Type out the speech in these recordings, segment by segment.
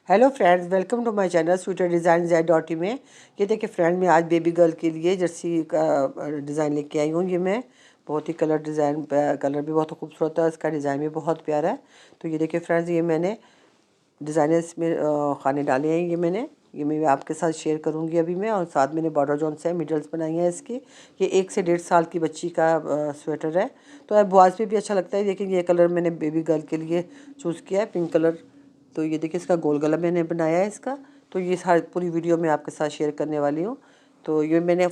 Hello friends, welcome to my channel sweater design Z.E में। ये देखिए फ्रेंड, मैं आज बेबी गर्ल के लिए जर्सी का डिज़ाइन लेके आई हूँ। ये मैं बहुत ही कलर भी बहुत खूबसूरत है, इसका डिज़ाइन भी बहुत प्यारा है। तो ये देखिए फ्रेंड्स, ये मैंने डिज़ाइनर इसमें खाने डाले हैं। ये मैं आपके साथ शेयर करूँगी अभी मैं। और साथ मैंने बॉर्डर जोन से मिडल्स बनाई हैं इसकी। ये 1 से 1.5 साल की बच्ची का स्वेटर है। तो अब बॉयज़ पे भी अच्छा लगता है। लेकिन ये कलर मैंने बेबी गर्ल के लिए चूज़ किया है, पिंक कलर। तो ये देखिए इसका गोल गला मैंने बनाया है इसका। तो ये सारी पूरी वीडियो मैं आपके साथ शेयर करने वाली हूँ। तो ये मैंने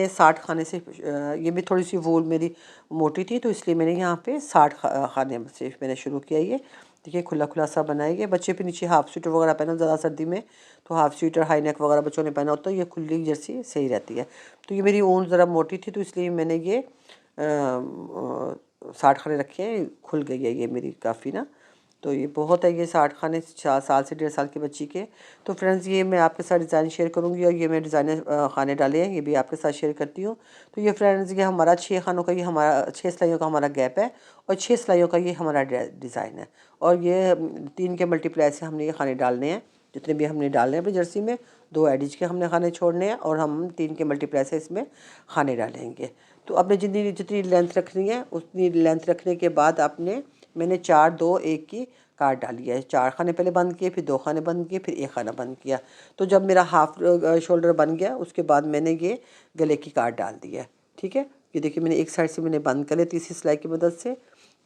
60 खाने से ये भी थोड़ी सी वूल मेरी मोटी थी, तो इसलिए मैंने यहाँ पे 60 खाने से मैंने शुरू किया। ये देखिए खुला खुला सा बनाएंगे। बच्चे पे नीचे हाफ स्वेटर वगैरह पहना, ज़्यादा सर्दी में तो हाफ स्वेटर हाई नेक वगैरह बच्चों ने पहना होता है। ये खुली जर्सी सही रहती है। तो ये मेरी ऊन ज़रा मोटी थी, तो इसलिए मैंने ये 60 खाने रखे हैं। खुल गई है ये मेरी काफ़ी ना। तो ये बहुत है, ये 60 खाने 4 साल से 1.5 साल की बच्ची के। तो फ्रेंड्स, ये मैं आपके साथ डिज़ाइन शेयर करूँगी और ये मैं डिज़ाइनर खाने डाले हैं, ये भी आपके साथ शेयर करती हूँ। तो ये फ्रेंड्स, ये हमारा 6 खानों का, ये हमारा 6 सिलाइयों का हमारा गैप है और 6 सिलाइयों का ये हमारा डिज़ाइन है। और ये 3 के मल्टीप्लाई से हमने ये खाने डालने हैं। जितने भी हमने डालने हैं अपनी जर्सी में, 2 एडिज के हमने खाने छोड़ने हैं और हम 3 के मल्टीप्लाई से इसमें खाने डालेंगे। तो आपने जितनी जितनी लेंथ रखनी है उतनी लेंथ रखने के बाद मैंने 4 2 1 की काट डाली है। 4 खाने पहले बंद किए, फिर 2 खाने बंद किए, फिर 1 खाना बंद किया। तो जब मेरा हाफ शोल्डर बन गया, उसके बाद मैंने ये गले की काट डाल दी है। ठीक है, ये देखिए मैंने एक साइड से मैंने बंद कर लिया तीसरी सिलाई की मदद से।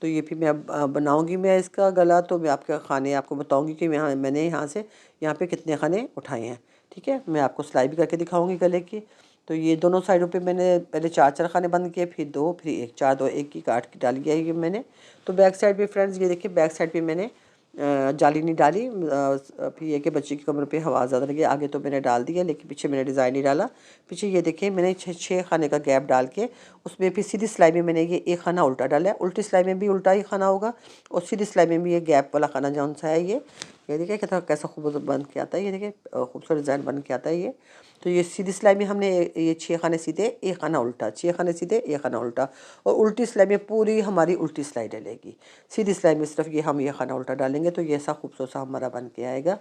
तो ये फिर मैं अब बनाऊंगी मैं इसका गला। तो मैं आपके खाने आपको बताऊंगी कि मैंने यहाँ पे कितने खाने उठाए हैं। ठीक है, मैं आपको सिलाई भी करके दिखाऊंगी गले की। तो ये दोनों साइडों पे मैंने पहले 4 4 खाने बंद किए, फिर 2, फिर 1, 4 2 1 की काट की डाली है ये मैंने। तो बैक साइड पे फ्रेंड्स, ये देखिए बैक साइड पे मैंने जाली नहीं डाली। फिर ये कि बच्चे की कमर पे हवा ज़्यादा लगी। आगे तो मैंने डाल दिया, लेकिन पीछे मैंने डिज़ाइन नहीं डाला। पीछे ये देखिए मैंने 6 खाने का गैप डाल के उसमें फिर सीधी सिलाई में मैंने ये 1 खाना उल्टा डाला है। उल्टी सिलाई में भी उल्टा ही खाना होगा और सीधी सिलाई में भी ये गैप वाला खाना जौन सा है ये देखिए कैसा खूबसूरत बन के आता है। ये देखिए खूबसूरत डिज़ाइन बन के आता है ये। तो ये सीधी सिलाई में हमने ये 6 खाने सीधे, 1 खाना उल्टा, 6 खाने सीधे, 1 खाना उल्टा। और उल्टी सिलाई में पूरी हमारी उल्टी सिलाई डलेगी। सीधी सिलाई में सिर्फ ये खाना उल्टा डालेंगे, तो ये ऐसा खूबसूरत सा हमारा बन के आएगा।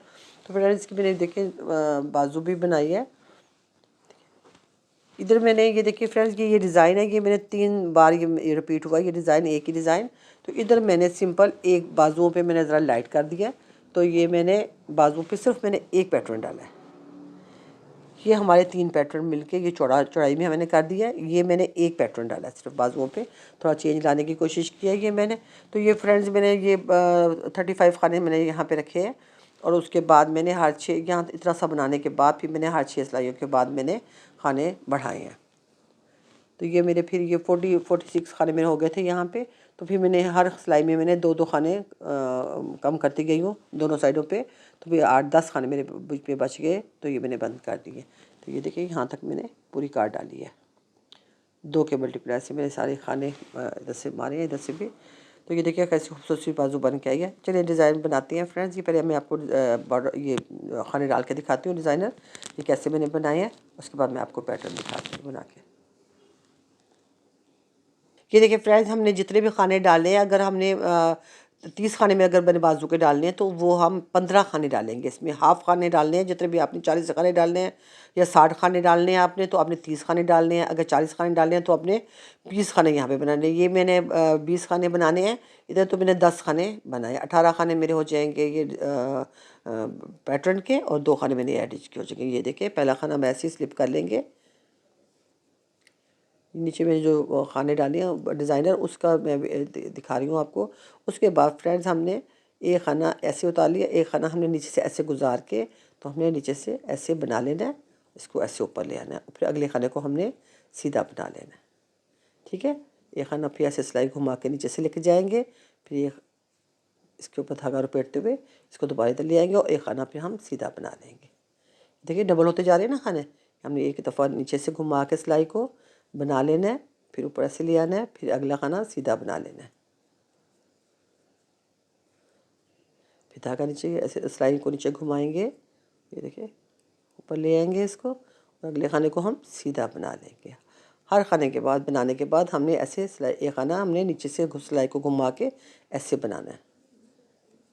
तो फिर इसकी मैंने देखिए बाजू भी बनाई है। इधर मैंने ये देखिए फ्रेंड्स, ये डिज़ाइन है, ये मैंने 3 बार ये रिपीट हुआ ये डिज़ाइन, एक ही डिज़ाइन। तो इधर मैंने सिंपल एक बाजुओं पे मैंने ज़रा लाइट कर दिया। तो ये मैंने बाजुओं पे सिर्फ मैंने एक पैटर्न डाला है। ये हमारे 3 पैटर्न मिलके ये चौड़ाई में मैंने कर दिया है। ये मैंने एक पैटर्न डाला है सिर्फ बाजुओं पे, थोड़ा चेंज लाने की कोशिश की है ये मैंने। तो ये फ्रेंड्स मैंने ये 35 खाने मैंने यहाँ पे रखे हैं। और उसके बाद मैंने हर 6 यहाँ इतना सा बनाने के बाद फिर मैंने हर 6 सिलाइयों के बाद मैंने खाने बढ़ाए हैं। तो ये मेरे फिर ये 46 खाने मेरे हो गए थे यहाँ पे। तो फिर मैंने हर सिलाई में मैंने 2 2 खाने कम करती गई हूँ दोनों साइडों पे। तो फिर 8 10 खाने मेरे बीच में बच गए, तो ये मैंने बंद कर दिए। तो ये देखिए यहाँ तक मैंने पूरी काट डाली है। 2 के मल्टीप्लाई से मैंने सारे खाने इधर से मारे हैं, इधर से भी। तो ये देखिए कैसी खूबसूरत सी बाजू बन के आई है। चलिए डिज़ाइन बनाते हैं फ्रेंड्स। ये पहले मैं आपको बॉर्डर ये खाने डाल के दिखाती हूँ डिज़ाइनर ये कैसे मैंने बनाए हैं। उसके बाद मैं आपको पैटर्न दिखाती हूँ बना के। ये देखिए फ्रेंड्स, हमने जितने भी खाने डाले हैं, अगर हमने 30 खाने में अगर मैंने बाजू के डालने हैं, तो वो हम 15 खाने डालेंगे। इसमें हाफ खाने डालने हैं। जितने भी आपने 40 खाने डालने हैं या 60 खाने डालने हैं आपने, तो आपने 30 खाने डालने हैं। अगर 40 खाने डालने हैं तो आपने 20 खाने यहाँ पे बनाने हैं। ये मैंने 20 खाने बनाने हैं। इधर तो मैंने 10 खाने बनाए, 18 खाने मेरे हो जाएंगे ये पैटर्न के, और 2 खाने मैंने एडिज के हो जाएंगे। ये देखिए पहला खाना हम ऐसे ही स्लिप कर लेंगे। नीचे में जो खाने डाले हैं डिज़ाइनर, उसका मैं दिखा रही हूँ आपको। उसके बाद फ्रेंड्स, हमने एक खाना ऐसे उतार लिया, एक खाना हमने नीचे से ऐसे गुजार के, तो हमने नीचे से ऐसे बना लेना है, इसको ऐसे ऊपर ले आना है। फिर अगले खाने को हमने सीधा बना लेना है। ठीक है, एक खाना फिर ऐसे सिलाई घुमा के नीचे से लेके जाएंगे, फिर ये इसके ऊपर धागा लपेटते हुए इसको दोबारा इधर ले आएंगे और एक खाना फिर हम सीधा बना लेंगे। देखिए डबल होते जा रहे हैं ना खाने। हमने एक दफ़ा नीचे से घुमा के सिलाई को बना लेना है, फिर ऊपर ऐसे ले आना है, फिर अगला खाना सीधा बना लेना है। फिर धागा नीचे ऐसे सिलाई को नीचे घुमाएंगे, ये देखिए ऊपर ले आएंगे इसको, और अगले खाने को हम सीधा बना लेंगे। हर खाने के बाद बनाने के बाद हमने ऐसे सिलाई एक खाना हमने नीचे से सिलाई को घुमा के ऐसे बनाना है।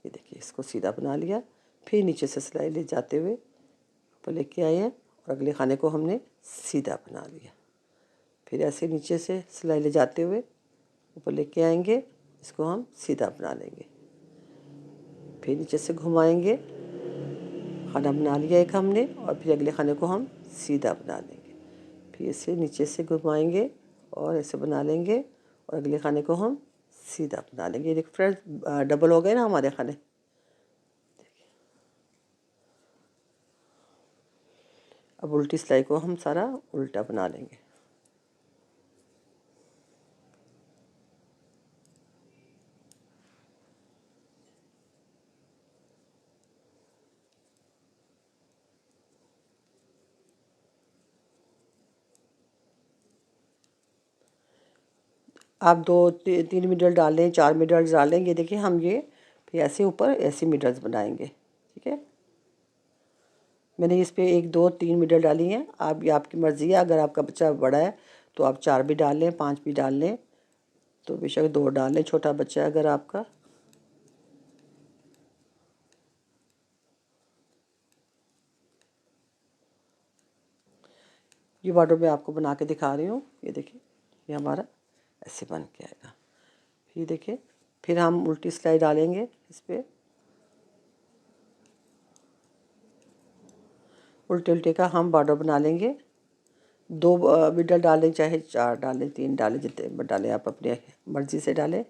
ये देखिए इसको सीधा बना लिया, फिर नीचे से सिलाई ले जाते हुए ऊपर लेके आए हैं और अगले खाने को हमने सीधा बना लिया। फिर ऐसे नीचे से सिलाई ले जाते हुए ऊपर लेके आएंगे, इसको हम सीधा बना लेंगे। फिर नीचे से घुमाएंगे, खाना बना लिया एक हमने, और फिर अगले खाने को हम सीधा बना लेंगे। फिर इसे नीचे से घुमाएंगे और ऐसे बना लेंगे और अगले खाने को हम सीधा बना लेंगे। देखिए फ्रेंड्स, डबल हो गए ना हमारे खाने। अब उल्टी सिलाई को हम सारा उल्टा बना लेंगे। आप 2-3 मीडल डाल लें, 4 मीडल डाल लें। ये देखिए हम ये फिर ऐसे ऊपर ऐसे मीडल्स बनाएंगे। ठीक है, मैंने इस पे 1-2-3 मीडल डाली हैं। आप ये आपकी मर्ज़ी है, अगर आपका बच्चा बड़ा है तो आप 4 भी डाल लें, 5 भी डाल लें, तो बेशक 2 डाल लें, छोटा बच्चा है अगर आपका। ये बॉर्डर मैं आपको बना के दिखा रही हूँ। ये देखिए ये हमारा ऐसे बन के आएगा। फिर देखिए फिर हम उल्टी सिलाई डालेंगे इस पर, उल्टे उल्टे का हम बॉर्डर बना लेंगे। 2 मीडल डालें, चाहे 4 डालें, 3 डालें, जितने डालें आप अपने मर्ज़ी से डालें।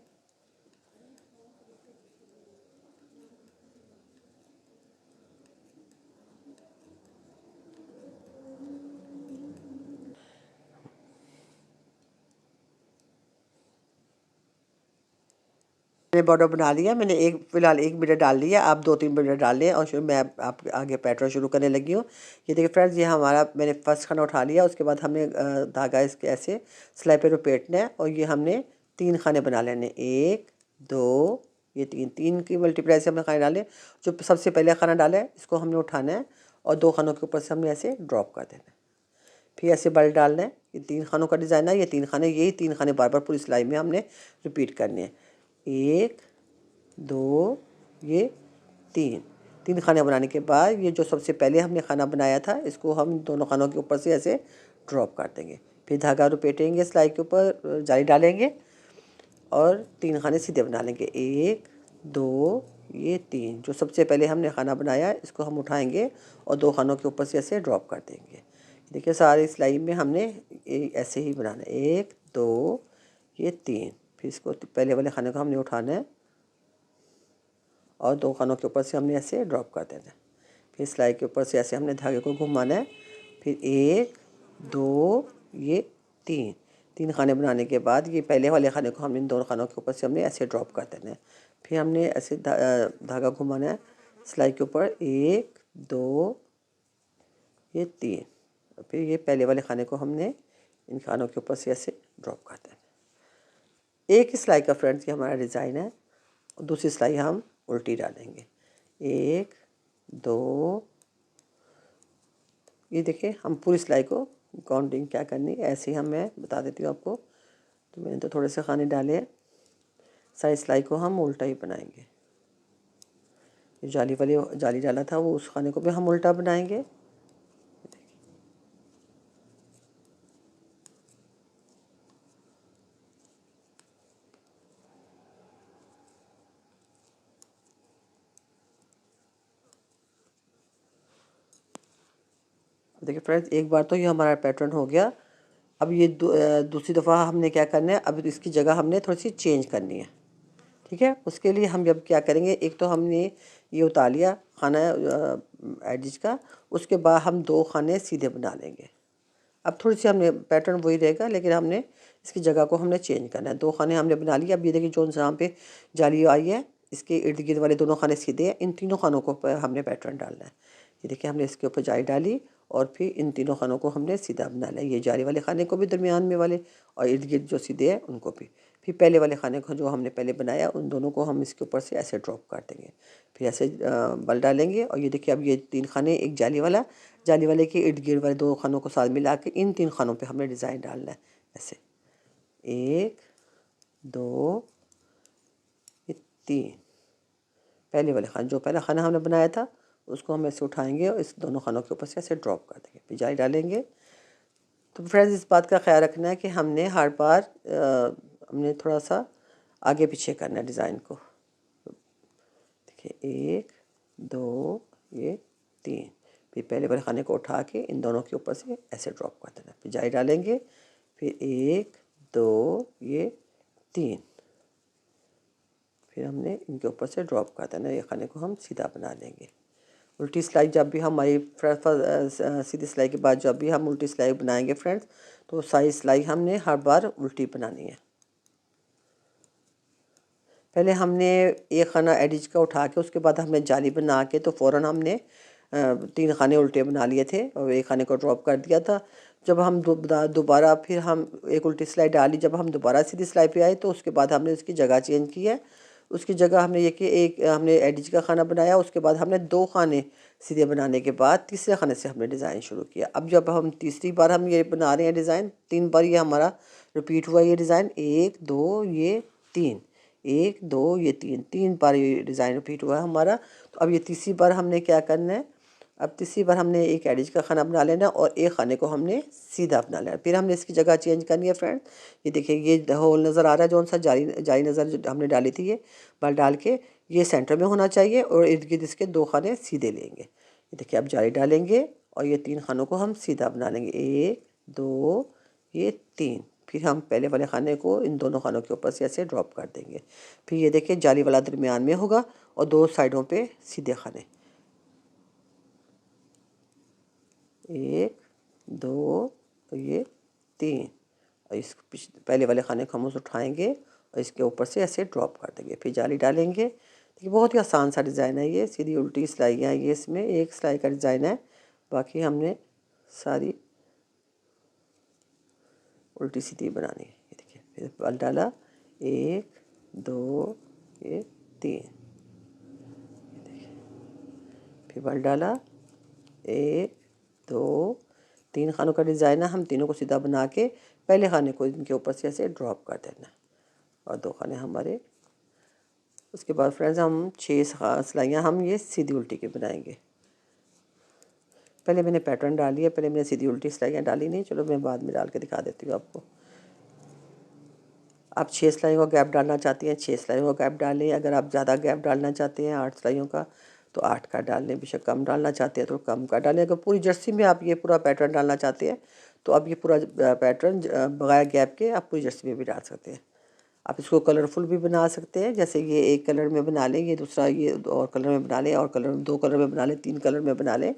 मैंने बॉर्डर बना लिया। मैंने फ़िलहाल 1 मीटर डाल लिया, आप 2-3 मीटर डाल लें और मैं आप आगे पैटर्न शुरू करने लगी हूँ। ये देखिए फ्रेंड्स, ये हमारा मैंने फर्स्ट खाना उठा लिया। उसके बाद हमने धागा इसके ऐसे सिलाई पे लपेटना है और ये हमने 3 खाने बना लेने, 1 2 ये 3 की मल्टीप्लाई से हमने खाने डाले। जो सबसे पहले खाना डाला है इसको हमने उठाना है और 2 खानों के ऊपर से हमने ऐसे ड्रॉप कर देना है। फिर ऐसे बल डालना है। ये 3 खानों का डिज़ाइन है, ये 3 खाने, यही 3 खाने बार बार पूरी सिलाई में हमने रिपीट करने हैं। 1 2 ये 3 खाने बनाने के बाद ये जो सबसे पहले हमने खाना बनाया था इसको हम दोनों खानों के ऊपर से ऐसे ड्रॉप कर देंगे। फिर धागा लपेटेंगे, सिलाई के ऊपर जाली डालेंगे और 3 खाने सीधे बना लेंगे। 1 2 ये 3 जो सबसे पहले हमने खाना बनाया इसको हम उठाएंगे और 2 खानों के ऊपर से ऐसे ड्रॉप कर देंगे। देखिए सारी सिलाई में हमने ऐसे ही बनाना है, 1 2 ये 3। फिर इसको पहले वाले खाने को हमने उठाना है और 2 खानों के ऊपर से हमने ऐसे ड्रॉप कर देना है। फिर सिलाई के ऊपर से ऐसे हमने धागे को घुमाना है। फिर 1 2 ये 3 खाने बनाने के बाद ये पहले वाले खाने को हमने इन 2 खानों के ऊपर से हमने ऐसे ड्रॉप कर देना है। फिर हमने ऐसे धागा घुमाना है सिलाई के ऊपर, 1 2 ये 3। फिर ये पहले वाले खाने को हमने इन खानों के ऊपर से ऐसे ड्रॉप कर देना है। एक ही सिलाई का फ्रेंड्स ये हमारा डिज़ाइन है। दूसरी सिलाई हम उल्टी डालेंगे, 1 2 ये देखिए हम पूरी सिलाई को काउंटिंग क्या करनी है ऐसे ही मैं बता देती हूँ आपको। तो मैंने तो थोड़े से खाने डाले हैं, सारी सिलाई को हम उल्टा ही बनाएंगे। ये जाली डाला था वो उस खाने को भी हम उल्टा बनाएंगे। देखिए फ्रेंड्स, एक बार तो ये हमारा पैटर्न हो गया। अब ये दूसरी दफ़ा हमने क्या करना है, अब इसकी जगह हमने थोड़ी सी चेंज करनी है। ठीक है, उसके लिए हम जब क्या करेंगे, एक तो हमने ये उतार लिया खाना एडिज का, उसके बाद हम 2 खाने सीधे बना लेंगे। अब थोड़ी सी हमने पैटर्न वही रहेगा लेकिन हमने इसकी जगह को हमने चेंज करना है। 2 खाने हमने बना लिए। अब ये देखिए जो जहाँ पे जाली आई है इसके इर्द गिर्द वाले दोनों खाने सीधे हैं। इन तीनों खानों को हमने पैटर्न डालना है। ये देखिए हमने इसके ऊपर जाली डाली और फिर इन तीनों खानों को हमने सीधा बना लिया। ये जाली वाले खाने को भी दरमियान में वाले और इर्द गिर्द जो सीधे हैं उनको भी। फिर पहले वाले खाने को जो हमने पहले बनाया उन दोनों को हम इसके ऊपर से ऐसे ड्रॉप कर देंगे। फिर ऐसे बल डालेंगे और ये देखिए अब ये 3 खाने, एक जाली वाले के इर्द गिर्द वाले 2 खानों को साथ मिला के इन 3 खानों पे हमने डिज़ाइन डालना है ऐसे, 1 2 ये 3। पहले वाले खाने जो पहला खाना हमने बनाया था उसको हम ऐसे उठाएंगे और इस दोनों खानों के ऊपर से ऐसे ड्रॉप कर देंगे, फिर जाली डालेंगे। तो फ्रेंड्स इस बात का ख्याल रखना है कि हमने हर बार हमने थोड़ा सा आगे पीछे करना है डिज़ाइन को। देखिए 1 2 ये 3, फिर पहले वाले खाने को उठा के इन दोनों के ऊपर से ऐसे ड्रॉप कर देना, फिर जाली डालेंगे, फिर 1 2 ये 3, फिर हमने इनके ऊपर से ड्रॉप कर देना। ये खाने को हम सीधा बना लेंगे। उल्टी सिलाई जब भी हमारी सीधी सिलाई के बाद जब भी हम उल्टी सिलाई बनाएंगे फ्रेंड्स, तो सारी सिलाई हमने हर बार उल्टी बनानी है। पहले हमने एक खाना एडिज का उठा के उसके बाद हमने जाली बना के तो फ़ौरन हमने 3 खाने उल्टे बना लिए थे और एक खाने को ड्रॉप कर दिया था। जब हम दोबारा फिर हम एक उल्टी सिलाई डाली, जब हम दोबारा सीधी सिलाई पे आए तो उसके बाद हमने उसकी जगह चेंज की है। उसकी जगह हमने ये कि एक हमने एडिज का खाना बनाया, उसके बाद हमने 2 खाने सीधे बनाने के बाद तीसरे खाने से हमने डिज़ाइन शुरू किया। अब जब हम तीसरी बार हम ये बना रहे हैं डिज़ाइन, 3 बार ये हमारा रिपीट हुआ ये डिज़ाइन, 1 2 ये 3, 1 2 ये 3 बार ये डिज़ाइन रिपीट हुआ है हमारा। तो अब ये तीसरी बार हमने क्या करना है, अब तीसरी बार हमने एक एडिज का खाना बना लेना और एक खाने को हमने सीधा बना लेना। फिर हमने इसकी जगह चेंज करनी है फ्रेंड। ये देखिए ये होल नज़र आ रहा है, जो सा जाली नज़र जो हमने डाली थी ये बल डाल के, ये सेंटर में होना चाहिए और इर्द गिर्द इसके 2 खाने सीधे लेंगे। ये देखिए अब जाली डालेंगे और ये 3 खानों को हम सीधा बना लेंगे, 1 2 ये 3, फिर हम पहले वाले खाने को इन दोनों खानों के ऊपर से ऐसे ड्रॉप कर देंगे। फिर ये देखिए जाली वाला दरमियान में होगा और 2 साइडों पे सीधे खाने, 1 2 ये 3, और इस पहले वाले खाने को हम उसे उठाएंगे और इसके ऊपर से ऐसे ड्रॉप कर देंगे, फिर जाली डालेंगे। देखिए बहुत ही आसान सा डिज़ाइन है ये, सीधी उल्टी सिलाइयाँ ये इसमें एक सिलाई का डिज़ाइन है, बाकी हमने सारी उल्टी सीधी बनानी है। ये देखिए फिर बल डाला, 1 2 ये 3, ये देखिए फिर बल डाला, 1 2 3 खानों का डिज़ाइन है। हम तीनों को सीधा बना के पहले खाने को इनके ऊपर से ऐसे ड्रॉप कर देना और 2 खाने हमारे। उसके बाद फ्रेंड्स हम 6 सिलाइयाँ हम ये सीधी उल्टी के बनाएंगे। पहले मैंने पैटर्न डाली है, पहले मैंने सीधी उल्टी सिलाइयाँ डाली नहीं, चलो मैं बाद में डाल के दिखा देती हूँ आपको। आप 6 सिलाइयों का गैप डालना चाहती हैं 6 सिलाइयों का गैप डालें, अगर आप ज़्यादा गैप डालना चाहते हैं 8 सिलाइयों का तो 8 का डाल लें, बेशक कम डालना चाहते हैं तो कम का डालें। अगर पूरी जर्सी में आप ये पूरा पैटर्न डालना चाहते हैं तो आप ये पूरा पैटर्न बगैर गैप के आप पूरी जर्सी में भी डाल सकते हैं। आप इसको कलरफुल भी बना सकते हैं, जैसे ये एक कलर में बना लें, ये दूसरा ये और कलर में बना लें, और कलर 2 कलर में बना लें, 3 कलर में बना लें।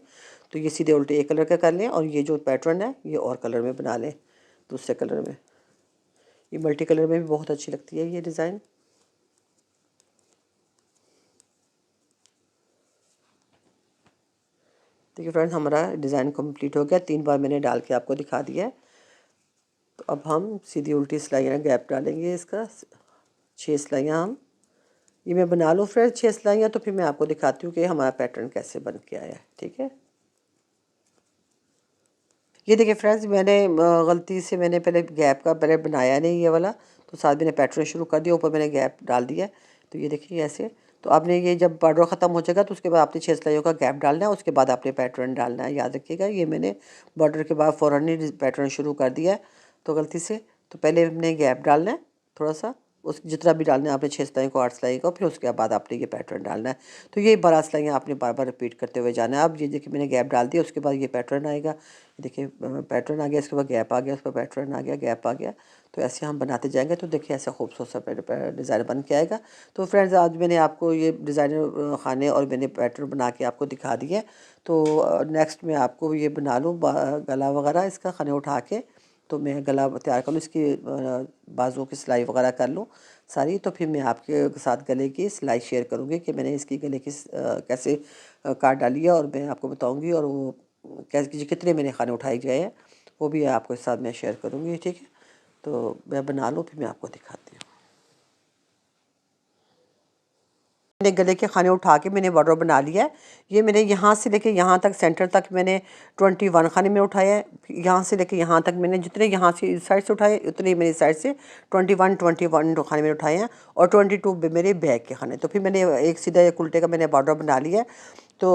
तो ये सीधे उल्टे एक कलर का कर लें और ये जो पैटर्न है ये और कलर में बना लें, दूसरे कलर में। ये मल्टी कलर में भी बहुत अच्छी लगती है ये डिज़ाइन। देखिए फ्रेंड्स हमारा डिज़ाइन कंप्लीट हो गया, 3 बार मैंने डाल के आपको दिखा दिया है। तो अब हम सीधी उल्टी सिलाइयाँ गैप डालेंगे, इसका 6 सिलाइयाँ हम ये मैं बना लूँ फ्रेंड्स 6 सिलाइयाँ, तो फिर मैं आपको दिखाती हूँ कि हमारा पैटर्न कैसे बन के आया है। ठीक है, ये देखिए फ्रेंड्स मैंने गलती से मैंने पहले गैप का पहले बनाया नहीं ये वाला, तो साथ मैंने पैटर्न शुरू कर दिया, ऊपर मैंने गैप डाल दिया। तो ये देखिए ऐसे, तो आपने ये जब बॉर्डर ख़त्म हो जाएगा तो उसके बाद आपने 6 सिलाइयों का गैप डालना है, उसके बाद आपने पैटर्न डालना है। याद रखिएगा ये मैंने बॉर्डर के बाद फ़ौरन ही पैटर्न शुरू कर दिया है तो गलती से, तो पहले हमने गैप डालना है थोड़ा सा, उस जितना भी डालना है आपने 6 सिलाई को 8 सिलाई को, फिर उसके बाद आपने ये पैटर्न डालना है। तो ये 12 सिलाइयाँ आपने बार बार रिपीट करते हुए जाना है। अब ये देखिए मैंने गैप डाल दिया, उसके बाद ये पैटर्न आएगा, देखिए पैटर्न आ गया, इसके बाद गैप आ गया, उस पर पैटर्न आ गया, गैप आ गया। तो ऐसे हम बनाते जाएंगे तो देखिए ऐसा खूबसूरत सा डिज़ाइन बन के आएगा। तो फ्रेंड्स आज मैंने आपको ये डिज़ाइनर खाने और मैंने पैटर्न बना के आपको दिखा दिया। तो नेक्स्ट मैं आपको ये बना लूँ गला वगैरह इसका खाने उठा के, तो मैं गला तैयार कर लूँ, इसकी बाजुओं की सिलाई वगैरह कर लूँ सारी, तो फिर मैं आपके साथ गले की सिलाई शेयर करूँगी कि मैंने इसकी गले की कैसे काट डाली है, और मैं आपको बताऊँगी, और वो कैसे कितने मैंने खाने उठाए गए हैं वो भी आपके साथ मैं शेयर करूँगी। ठीक है, तो मैं बना लूँ फिर मैं आपको दिखाती हूँ। मैंने गले के खाने उठा के मैंने बॉर्डर बना लिया है। ये मैंने यहाँ से लेके यहाँ तक सेंटर तक मैंने 21 खाने में उठाया है। यहाँ से लेके यहाँ तक मैंने जितने यहाँ से इस साइड से उठाए उतने मेरी साइड से 21 खाने में उठाए हैं, और 22 मेरे बैक के खाने। तो फिर मैंने एक सीधा एक उल्टे का मैंने बॉर्डर बना लिया है। तो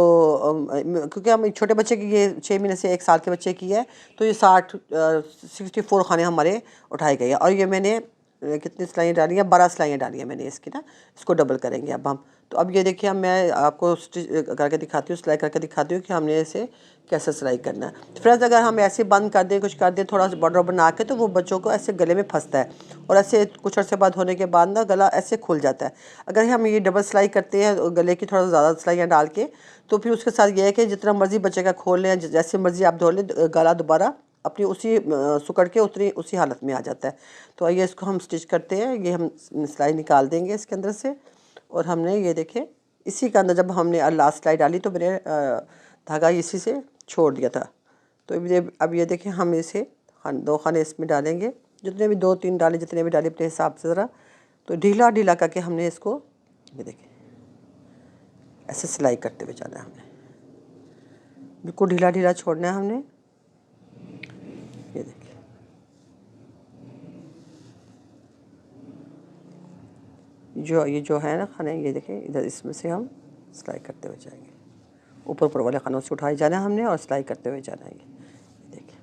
क्योंकि हम छोटे बच्चे की ये 6 महीने से 1 साल के बच्चे की है, तो ये 64 खाने हमारे उठाए गए हैं। और ये मैंने कितनी सिलाइयाँ डाली हैं, 12 सिलाइयाँ डाली हैं मैंने इसकी ना। इसको डबल करेंगे अब हम। तो अब ये देखिए, अब मैं आपको स्टिच करके दिखाती हूँ, सिलाई करके दिखाती हूँ कि हमने इसे कैसे सिलाई करना है। तो फ्रेंड्स, अगर हम ऐसे बंद कर दें, कुछ कर दें थोड़ा सा बॉर्डर बना के, तो वो बच्चों को ऐसे गले में फंसता है, और ऐसे कुछ अर्से बाद होने के बाद ना गला ऐसे खुल जाता है। अगर हम ये डबल सिलाई करते हैं गले की थोड़ा ज़्यादा सिलाइयाँ डाल के, तो फिर उसके साथ ये है कि जितना मर्ज़ी बच्चे का खोल लें, जैसे मर्ज़ी आप धो लें, गला दोबारा अपनी उसी सुकड़ के उतनी उसी हालत में आ जाता है। तो आइए इसको हम स्टिच करते हैं। ये हम सिलाई निकाल देंगे इसके अंदर से, और हमने ये देखें इसी के अंदर जब हमने लास्ट सिलाई डाली तो मैंने धागा इसी से छोड़ दिया था। तो अब ये देखें, हम इसे 2 खाने इसमें डालेंगे, जितने भी 2-3 डाले, जितने भी डाले अपने हिसाब से ज़रा। तो ढीला ढीला करके हमने इसको, ये देखें, ऐसे सिलाई करते हुए जाना है हमने, बिल्कुल ढीला ढीला छोड़ना है हमने। ये देखिए, ये जो है ना खाने, ये देखें इधर, इसमें से हम सिलाई करते हुए जाएंगे। ऊपर ऊपर वाले खानों से उठाए जाना है हमने, और सिलाई करते हुए जाना है। ये देखिए,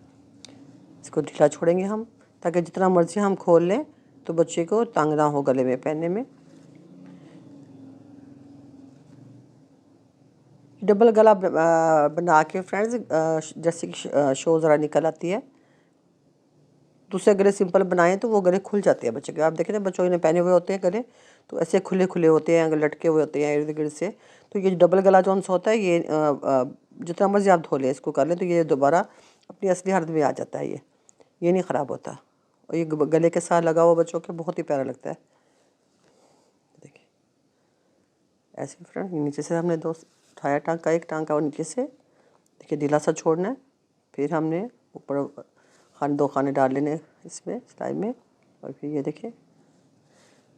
इसको ढीला छोड़ेंगे हम, ताकि जितना मर्जी हम खोल लें तो बच्चे को तंग ना हो गले में पहनने में। डबल गला बना के फ्रेंड्स, जैसे कि शो ज़रा निकल आती है। दूसरे गले सिंपल बनाएं तो वो गले खुल जाते हैं बच्चे के। आप देखें ना, बच्चों ने पहने हुए होते हैं गले, तो ऐसे खुले खुले होते हैं, लटके हुए होते हैं इर्द गिर्द से। तो ये डबल गला जो सा होता है, ये जितना मर्जी आप धो लें, इसको कर लें, तो ये दोबारा अपनी असली हालत में आ जाता है। ये नहीं ख़राब होता, और ये गले के साथ लगा हुआ बच्चों के बहुत ही प्यारा लगता है। देखिए ऐसे फ्रेंड, नीचे से हमने 2 उठाया टांका, एक टांका और नीचे से देखिए ढीला सा छोड़ना है। फिर हमने ऊपर 2 खाने डाल लेने इसमें सिलाई में, और फिर ये देखिए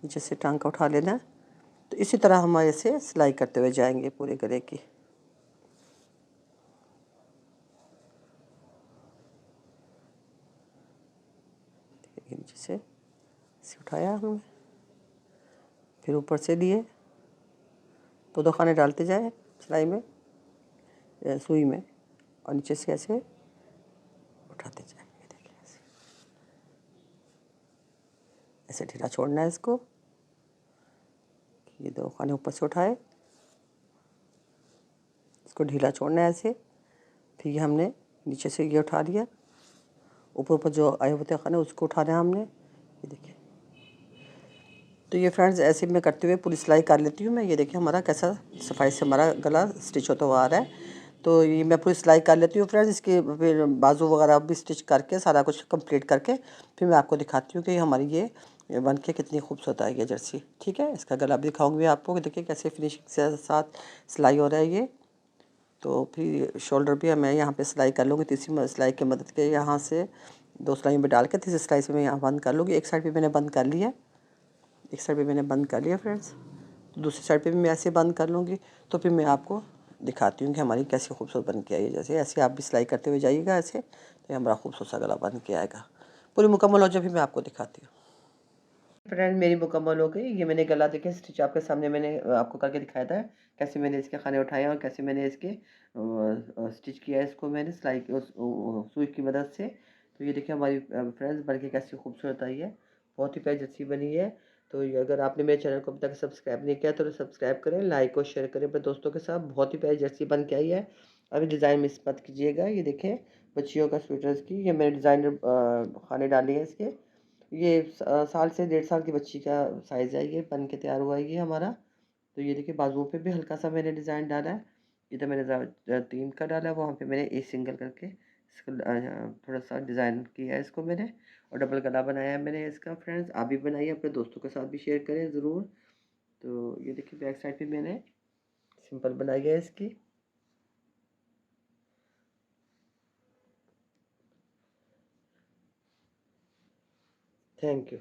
नीचे से टांका उठा लेना है। तो इसी तरह हम ऐसे सिलाई करते हुए जाएंगे पूरे गले की। नीचे से इसे उठाया हमने, फिर ऊपर से लिए 2 खाने डालते जाए सिलाई में, सुई में, और नीचे से ऐसे उठाते जाए। ये देखिए ऐसे ढीला छोड़ना है इसको। ये 2 खाने ऊपर से उठाए, इसको ढीला छोड़ना है ऐसे। फिर ये हमने नीचे से ये उठा लिया, ऊपर ऊपर जो आए होते खाने उसको उठाना है हमने। ये देखिए, तो ये फ्रेंड्स ऐसे मैं करते हुए पूरी सिलाई कर लेती हूँ मैं। ये देखिए हमारा कैसा सफाई से हमारा गला स्टिच होता हुआ आ रहा है। तो ये मैं पूरी सिलाई कर लेती हूँ फ्रेंड्स। इसके फिर बाजू वगैरह भी स्टिच करके सारा कुछ कंप्लीट करके फिर मैं आपको दिखाती हूँ कि हमारी ये बन के कितनी खूबसूरत आई है जर्सी। ठीक है, इसका गला भी दिखाऊंगी आपको कि देखिए कैसे फिनिशिंग से साथ सिलाई हो रहा है ये। तो फिर शोल्डर भी मैं यहाँ पे सिलाई कर लूँगी तीसरी सिलाई की मदद के, यहाँ से 2 सिलाई में डाल के तीसरी सिलाई से मैं यहाँ बंद कर लूँगी। एक साइड पे मैंने बंद कर लिया, एक साइड पे मैंने बंद कर लिया फ्रेंड्स। तो दूसरी साइड पे भी मैं ऐसे बंद कर लूँगी। तो फिर मैं आपको दिखाती हूँ कि हमारी कैसी खूबसूरत बन के आई है। जैसे ऐसे आप भी सिलाई करते हुए जाइएगा ऐसे, तो हमारा खूबसूरत सा गला बन के आएगा। पूरी मुकम्मल हो जाए फिर मैं आपको दिखाती हूँ। फ्रेंड मेरी मुकम्मल हो गई। ये मैंने गला देखे स्टिच आपके सामने मैंने आपको करके दिखाया था, कैसे मैंने इसके खाने उठाए और कैसे मैंने इसके स्टिच किया है इसको मैंने सिलाई की सुई की मदद से। तो ये देखिए हमारी फ्रेंड्स बन के कैसी खूबसूरत आई है, बहुत ही प्यारी जर्सी बनी है। तो ये अगर आपने मेरे चैनल को अभी तक सब्सक्राइब नहीं किया तो सब्सक्राइब करें, लाइक और शेयर करें अपने दोस्तों के साथ। बहुत ही प्यारी जर्सी बन के आई है। अभी डिज़ाइन मिस मत कीजिएगा। ये देखें बच्चियों का स्वेटर्स की, ये मैंने डिज़ाइनर खाने डाली है इसके। ये साल से 1.5 साल की बच्ची का साइज़ है, ये बन के तैयार हुआ है ये हमारा। तो ये देखिए बाजुओं पे भी हल्का सा मैंने डिज़ाइन डाला है। इधर मैंने 3 का डाला है, वहाँ पे मैंने एक सिंगल करके इसको थोड़ा सा डिज़ाइन किया है इसको मैंने, और डबल गला बनाया है मैंने इसका। फ्रेंड्स आप भी बनाइए, अपने दोस्तों के साथ भी शेयर करें ज़रूर। तो ये देखिए बैक साइड पे मैंने सिंपल बनाई है इसकी। Thank you.